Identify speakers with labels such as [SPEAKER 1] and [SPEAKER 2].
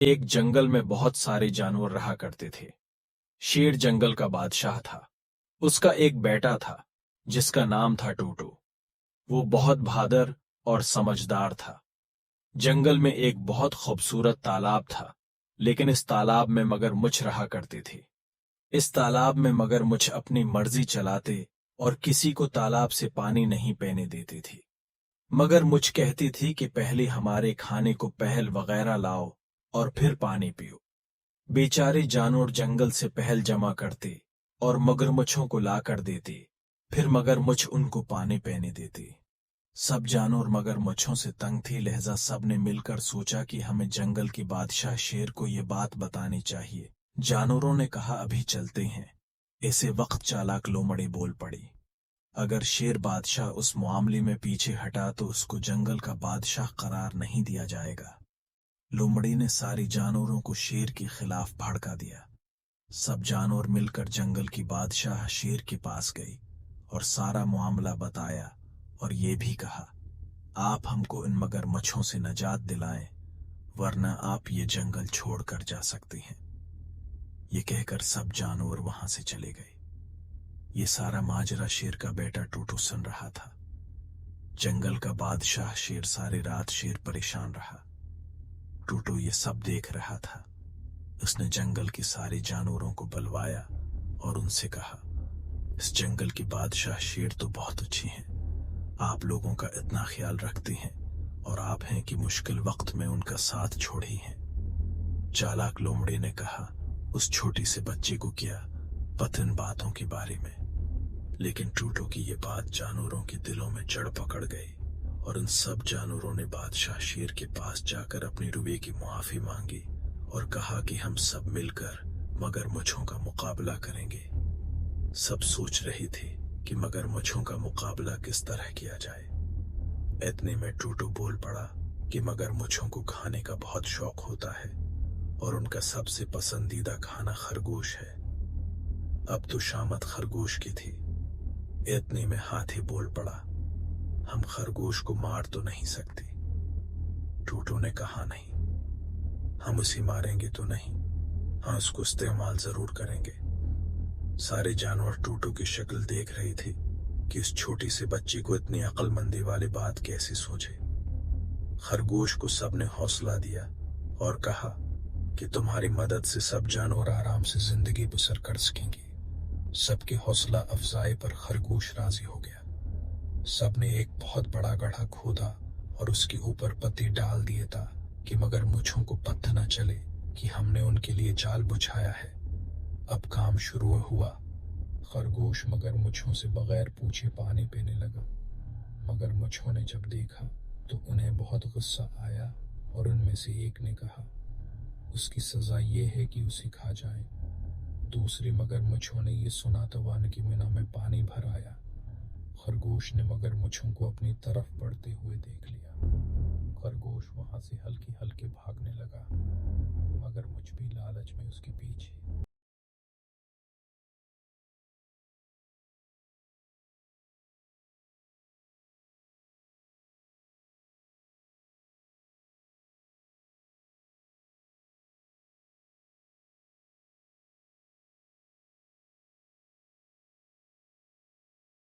[SPEAKER 1] एक जंगल में बहुत सारे जानवर रहा करते थे। शेर जंगल का बादशाह था। उसका एक बेटा था जिसका नाम था टूटू। वो बहुत बहादुर और समझदार था। जंगल में एक बहुत खूबसूरत तालाब था, लेकिन इस तालाब में मगरमच्छ रहा करते थे। इस तालाब में मगरमच्छ अपनी मर्जी चलाते और किसी को तालाब से पानी नहीं पीने देते थे। मगरमच्छ कहती थी कि पहले हमारे खाने को पहल वगैरह लाओ और फिर पानी पियो। बेचारे जानवर जंगल से पहल जमा करते और मगरमच्छों को ला कर देते, फिर मगरमच्छ उनको पानी पीने देते। सब जानवर मगरमच्छों से तंग थे, लिहाजा सब ने मिलकर सोचा कि हमें जंगल के बादशाह शेर को ये बात बतानी चाहिए। जानवरों ने कहा, अभी चलते हैं। ऐसे वक्त चालाक लोमड़ी बोल पड़ी, अगर शेर बादशाह उस मामले में पीछे हटा तो उसको जंगल का बादशाह करार नहीं दिया जाएगा। लोमड़ी ने सारी जानवरों को शेर के खिलाफ भड़का दिया। सब जानवर मिलकर जंगल की बादशाह शेर के पास गई और सारा मामला बताया और ये भी कहा, आप हमको इन मगरमच्छों से निजात दिलाएं, वरना आप ये जंगल छोड़कर जा सकते हैं। ये कहकर सब जानवर वहां से चले गए। ये सारा माजरा शेर का बेटा टूटू सुन रहा था। जंगल का बादशाह शेर सारी रात शेर परेशान रहा। टूटू ये सब देख रहा था। उसने जंगल के सारे जानवरों को बुलवाया और उनसे कहा, इस जंगल की बादशाह शेर तो बहुत अच्छी हैं। आप लोगों का इतना ख्याल रखते हैं और आप हैं कि मुश्किल वक्त में उनका साथ छोड़ी हैं। चालाक लोमड़ी ने कहा, उस छोटी से बच्चे को क्या पता इन बातों के बारे में। लेकिन टूटू की ये बात जानवरों के दिलों में जड़ पकड़ गई और उन सब जानवरों ने बादशाह शेर के पास जाकर अपनी रुए की मुआफी मांगी और कहा कि हम सब मिलकर मगरमच्छों का मुकाबला करेंगे। सब सोच रहे थे कि मगरमच्छों का मुकाबला किस तरह किया जाए। इतने में टूटू बोल पड़ा कि मगरमच्छों को खाने का बहुत शौक होता है और उनका सबसे पसंदीदा खाना खरगोश है। अब तो शामत खरगोश की थी। इतने में हाथी बोल पड़ा, हम खरगोश को मार तो नहीं सकते। टूटू ने कहा, नहीं, हम उसे मारेंगे तो नहीं, हाँ उसको इस्तेमाल जरूर करेंगे। सारे जानवर टूटू की शक्ल देख रहे थे कि उस छोटी से बच्ची को इतनी अक्लमंदी वाली बात कैसे सोचे। खरगोश को सबने हौसला दिया और कहा कि तुम्हारी मदद से सब जानवर आराम से जिंदगी बसर कर सकेंगे। सबके हौसला अफजाई पर खरगोश राजी हो गया। सबने एक बहुत बड़ा गड्ढा खोदा और उसके ऊपर पत्ती डाल दिए था कि मगरमच्छों को पता न चले कि हमने उनके लिए जाल बिछाया है। अब काम शुरू हुआ। खरगोश मगरमच्छों से बगैर पूछे पानी पीने लगा। मगरमच्छों ने जब देखा तो उन्हें बहुत गुस्सा आया और उनमें से एक ने कहा, उसकी सजा ये है कि उसे खा जाए। दूसरे मगरमच्छों ने ये सुना तो वानगी मीना में पानी भर आया। खरगोश ने मगरमच्छों को अपनी तरफ बढ़ते हुए देख लिया। खरगोश वहां से हल्के हल्के भागने लगा। मगरमच्छ भी लालच में उसके पीछे